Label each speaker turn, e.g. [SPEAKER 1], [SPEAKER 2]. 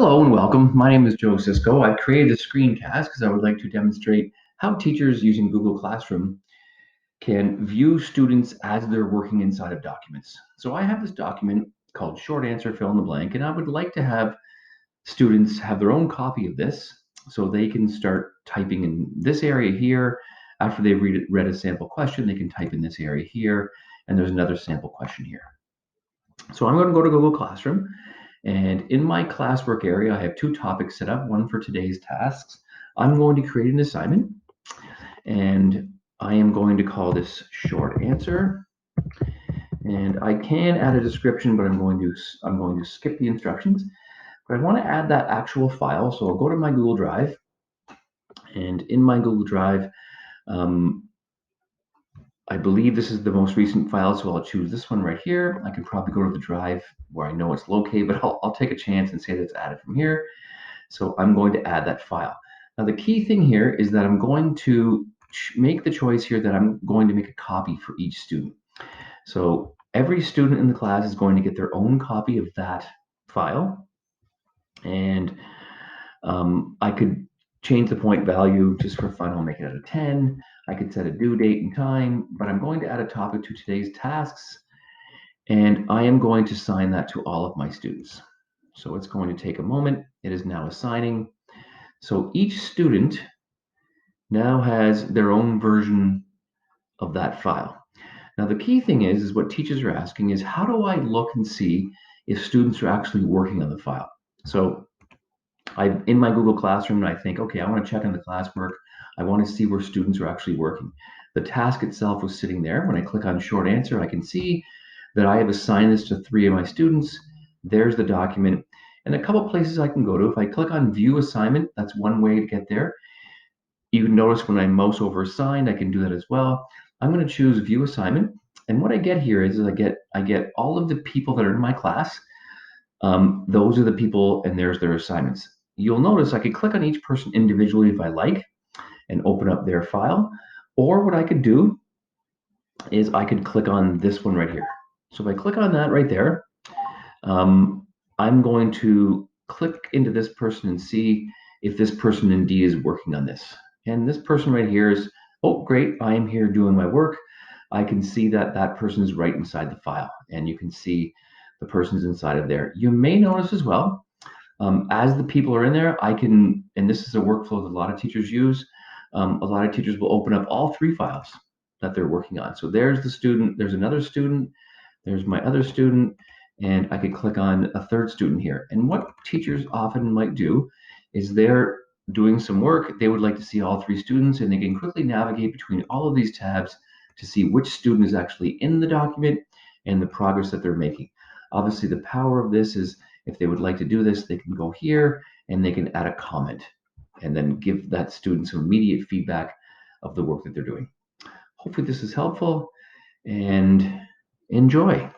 [SPEAKER 1] Hello and welcome. My name is Joe Cisco. I created a screencast because I would like to demonstrate how teachers using Google Classroom can view students as they're working inside of documents. So I have this document called Short Answer Fill in the Blank, and I would like to have students have their own copy of this so they can start typing in this area here. After they read a sample question, they can type in this area here, and there's another sample question here. So I'm going to go to Google Classroom. And in my classwork area, I have two topics set up, one for today's tasks. I'm going to create an assignment, and I am going to call this short answer. And I can add a description, but I'm going to skip the instructions. But I want to add that actual file, so I'll go to my Google Drive, and in my Google Drive, um, I believe this is the most recent file, so I'll choose this one right here. I can probably go to the drive where I know it's located, but I'll take a chance and say that it's added from here. So I'm going to add that file. Now the key thing here is that I'm going to make the choice here that I'm going to make a copy for each student. So every student in the class is going to get their own copy of that file. And I could change the point value just for fun. I'll make it out of 10. I could set a due date and time, but I'm going to add a topic to today's tasks, and I am going to assign that to all of my students. So it's going to take a moment. It is now assigning. So each student now has their own version of that file. Now the key thing is what teachers are asking is, how do I look and see if students are actually working on the file? So I'm in my Google Classroom and I think, okay, I want to check on the classwork. I want to see where students are actually working. The task itself was sitting there. When I click on short answer, I can see that I have assigned this to 3 of my students. There's the document. And a couple places I can go to. If I click on view assignment, that's one way to get there. You can notice when I mouse over assigned, I can do that as well. I'm going to choose view assignment. And what I get here is I get all of the people that are in my class. Those are the people, and there's their assignments. You'll notice I could click on each person individually if I like and open up their file. Or what I could do is I could click on this one right here. So if I click on that right there, I'm going to click into this person and see if this person indeed is working on this. And this person right here is, oh, great, I am here doing my work. I can see that that person is right inside the file, and you can see the person's inside of there. You may notice as well, as the people are in there, I can, and this is a workflow that a lot of teachers use, a lot of teachers will open up all 3 files that they're working on. So there's the student, there's another student, there's my other student, and I could click on a third student here. And what teachers often might do is they're doing some work, they would like to see all 3 students, and they can quickly navigate between all of these tabs to see which student is actually in the document and the progress that they're making. Obviously, the power of this is if they would like to do this, they can go here and they can add a comment and then give that student some immediate feedback of the work that they're doing. Hopefully this is helpful, and enjoy.